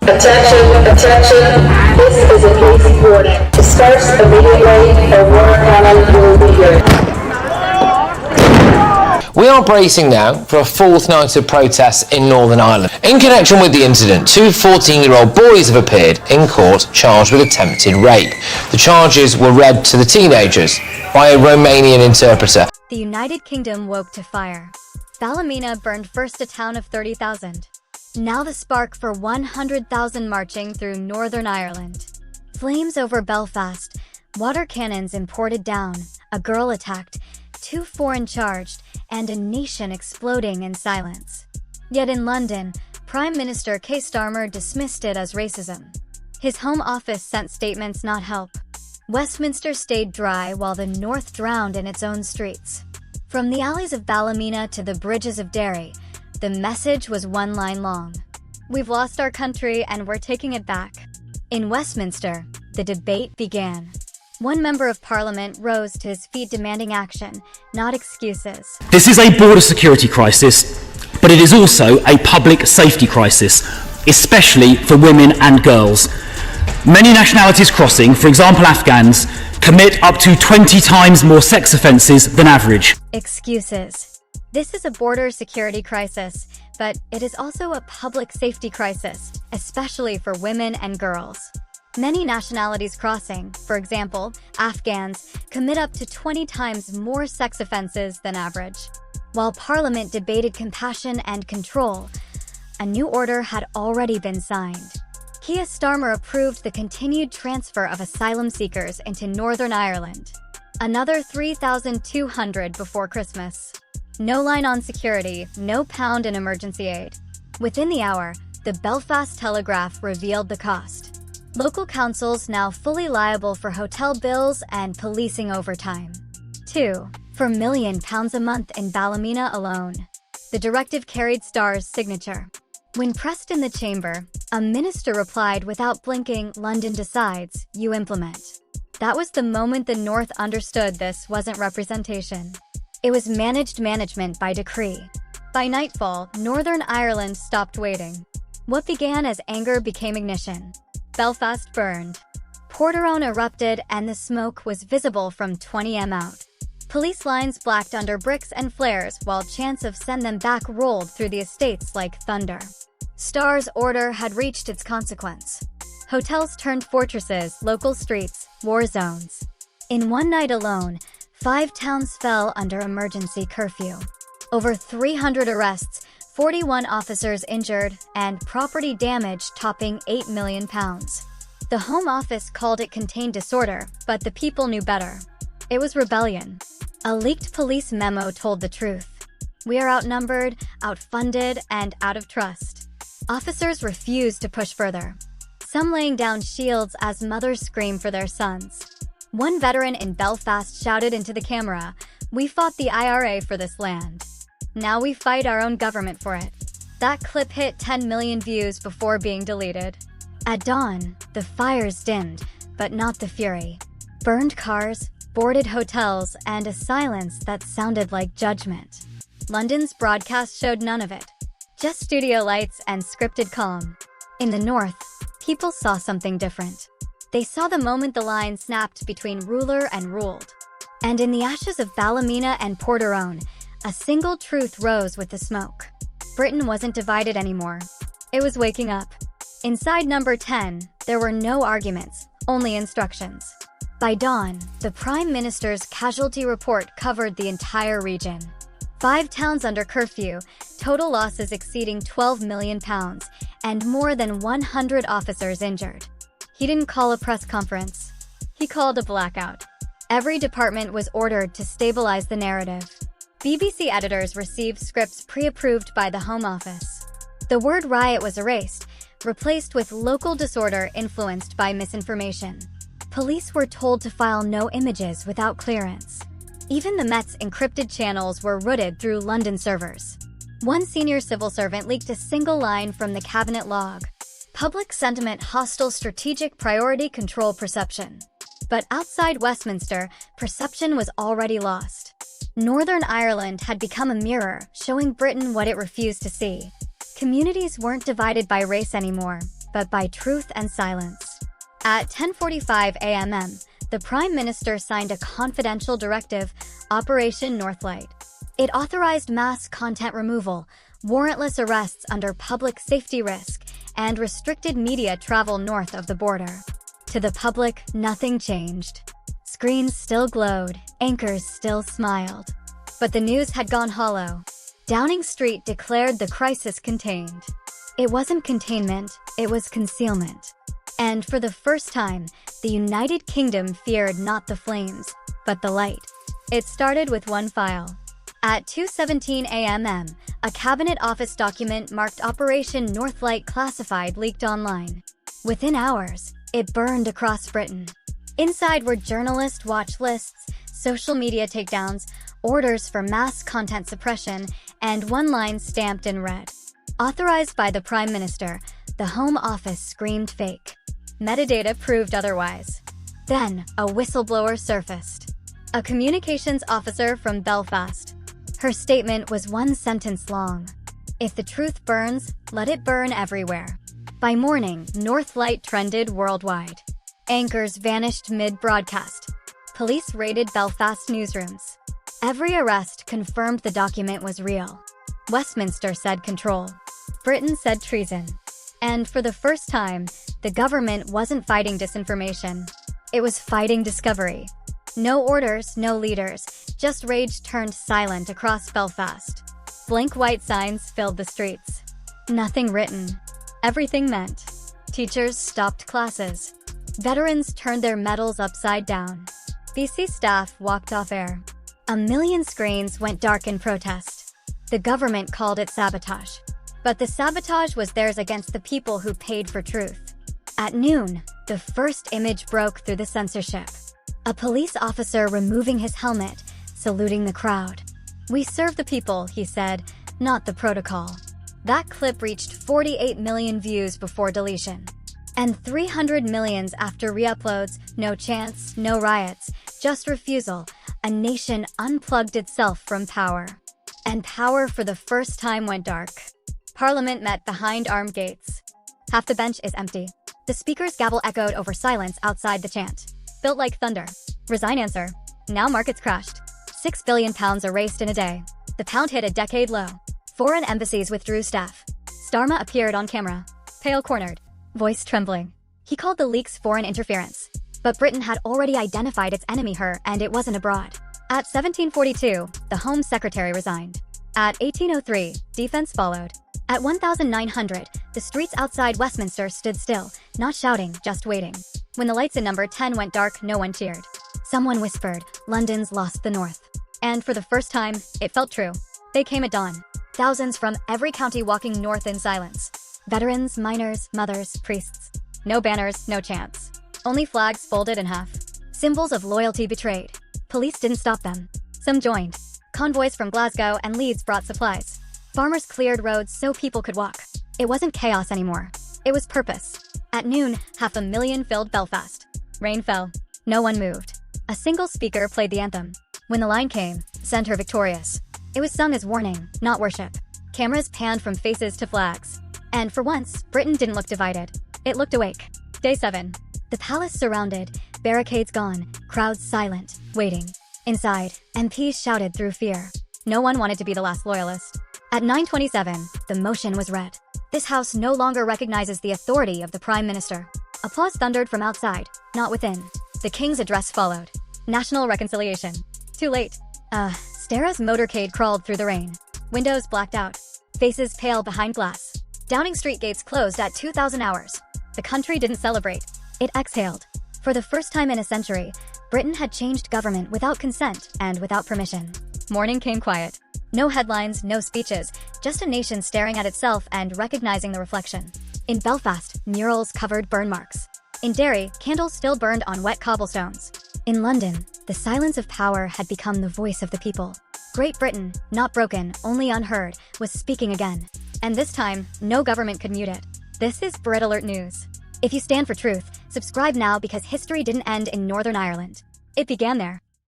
Attention, attention, this is a brief warning. Disperse immediately or water cannon will be here. We are bracing now for a fourth night of protests in Northern Ireland. In connection with the incident, two 14-year-old boys have appeared in court charged with attempted rape. The charges were read to the teenagers by a Romanian interpreter. The United Kingdom woke to fire. Ballymena burned first a town of 30,000. Now the spark for 100,000 marching through Northern Ireland. Flames over Belfast, water cannons imported down, a girl attacked, two foreign charged, and a nation exploding in silence. Yet in London, Prime Minister Keir Starmer dismissed it as racism. His Home Office sent statements not help. Westminster stayed dry while the North drowned in its own streets. From the alleys of Ballymena to the bridges of Derry, the message was one line long. We've lost our country and we're taking it back. In Westminster, the debate began. One member of Parliament rose to his feet demanding action, not excuses. This is a border security crisis, but it is also a public safety crisis, especially for women and girls. Many nationalities crossing, for example Afghans, commit up to 20 times more sex offences than average. Excuses. This is a border security crisis, but it is also a public safety crisis, especially for women and girls. Many nationalities crossing, for example, Afghans, commit up to 20 times more sex offenses than average. While Parliament debated compassion and control, a new order had already been signed. Keir Starmer approved the continued transfer of asylum seekers into Northern Ireland. Another 3,200 before Christmas. No line on security, no pound in emergency aid. Within the hour, the Belfast Telegraph revealed the cost. Local councils now fully liable for hotel bills and policing overtime. 4 million pounds a month in Ballymena alone. The directive carried Starr's signature. When pressed in the chamber, a minister replied without blinking, "London decides, you implement." That was the moment the North understood this wasn't representation. It was managed management by decree. By nightfall, Northern Ireland stopped waiting. What began as anger became ignition. Belfast burned. Porterone erupted and the smoke was visible from 20 m out. Police lines blacked under bricks and flares while chants of "send them back" rolled through the estates like thunder. Starr's order had reached its consequence. Hotels turned fortresses, local streets, war zones. In one night alone, 5 towns fell under emergency curfew. Over 300 arrests, 41 officers injured, and property damage topping £8 million. The Home Office called it contained disorder, but the people knew better. It was rebellion. A leaked police memo told the truth. We are outnumbered, outfunded, and out of trust. Officers refused to push further. Some laying down shields as mothers scream for their sons. One veteran in Belfast shouted into the camera, "We fought the IRA for this land. Now we fight our own government for it." That clip hit 10 million views before being deleted. At dawn, the fires dimmed, but not the fury. Burned cars, boarded hotels, and a silence that sounded like judgment. London's broadcast showed none of it. Just studio lights and scripted calm. In the North, people saw something different. They saw the moment the line snapped between ruler and ruled. And in the ashes of Ballymena and Porterone, a single truth rose with the smoke. Britain wasn't divided anymore. It was waking up. Inside number 10, there were no arguments, only instructions. By dawn, the Prime Minister's casualty report covered the entire region. 5 towns under curfew, total losses exceeding £12 million, and more than 100 officers injured. He didn't call a press conference. He called a blackout. Every department was ordered to stabilize the narrative. BBC editors received scripts pre-approved by the Home Office. The word riot was erased, replaced with local disorder influenced by misinformation. Police were told to file no images without clearance. Even the Met's encrypted channels were routed through London servers. One senior civil servant leaked a single line from the cabinet log. Public sentiment hostile strategic priority control perception. But outside Westminster, perception was already lost. Northern Ireland had become a mirror, showing Britain what it refused to see. Communities weren't divided by race anymore, but by truth and silence. At 10:45 a.m., the Prime Minister signed a confidential directive, Operation Northlight. It authorized mass content removal, warrantless arrests under public safety risk, and restricted media travel north of the border. To the public, nothing changed. Screens still glowed, anchors still smiled. But the news had gone hollow. Downing Street declared the crisis contained. It wasn't containment, it was concealment. And for the first time, the United Kingdom feared not the flames, but the light. It started with one file. At 2:17 a.m., a Cabinet Office document marked Operation Northlight Classified leaked online. Within hours, it burned across Britain. Inside were journalist watch lists, social media takedowns, orders for mass content suppression, and one line stamped in red. Authorized by the Prime Minister, the Home Office screamed fake. Metadata proved otherwise. Then, a whistleblower surfaced. A communications officer from Belfast. Her statement was one sentence long. If the truth burns, let it burn everywhere. By morning, Northlight trended worldwide. Anchors vanished mid-broadcast. Police raided Belfast newsrooms. Every arrest confirmed the document was real. Westminster said control. Britain said treason. And for the first time, the government wasn't fighting disinformation. It was fighting discovery. No orders, no leaders, just rage turned silent across Belfast. Blank white signs filled the streets. Nothing written. Everything meant. Teachers stopped classes. Veterans turned their medals upside down. BC staff walked off air. 1 million screens went dark in protest. The government called it sabotage. But the sabotage was theirs against the people who paid for truth. At noon, the first image broke through the censorship. A police officer removing his helmet, saluting the crowd. "We serve the people," he said, "not the protocol." That clip reached 48 million views before deletion. And 300 millions after re-uploads, no chants, no riots, just refusal. A nation unplugged itself from power. And power for the first time went dark. Parliament met behind armed gates. Half the bench is empty. The speaker's gavel echoed over silence outside the chant. Built like thunder. Resign answer. Now markets crashed. £6 billion erased in a day. The pound hit a decade low. Foreign embassies withdrew staff. Starmer appeared on camera. Pale cornered. Voice trembling. He called the leaks foreign interference. But Britain had already identified its enemy her, and it wasn't abroad. At 1742, the Home Secretary resigned. At 1803, defense followed. At 1900, the streets outside Westminster stood still, not shouting, just waiting. When the lights in number 10 went dark, no one cheered. Someone whispered, "London's lost the north." And for the first time, it felt true. They came at dawn. Thousands from every county walking north in silence. Veterans, miners, mothers, priests. No banners, no chants. Only flags folded in half. Symbols of loyalty betrayed. Police didn't stop them. Some joined. Convoys from Glasgow and Leeds brought supplies. Farmers cleared roads so people could walk. It wasn't chaos anymore. It was purpose. At noon, 500,000 filled Belfast. Rain fell. No one moved. A single speaker played the anthem. When the line came, "Send her victorious." It was sung as warning, not worship. Cameras panned from faces to flags. And for once, Britain didn't look divided. It looked awake. Day 7. The palace surrounded, barricades gone, crowds silent, waiting. Inside, MPs shouted through fear. No one wanted to be the last loyalist. At 9:27, the motion was read. This house no longer recognizes the authority of the Prime Minister. Applause thundered from outside, not within. The King's address followed. National reconciliation. Too late. Stara's motorcade crawled through the rain. Windows blacked out. Faces pale behind glass. Downing Street gates closed at 2000 hours. The country didn't celebrate. It exhaled. For the first time in a century, Britain had changed government without consent and without permission. Morning came quiet. No headlines, no speeches, just a nation staring at itself and recognizing the reflection. In Belfast, murals covered burn marks. In Derry, candles still burned on wet cobblestones. In London, the silence of power had become the voice of the people. Great Britain, not broken, only unheard, was speaking again. And this time, no government could mute it. This is Brit Alert News. If you stand for truth, subscribe now because history didn't end in Northern Ireland. It began there.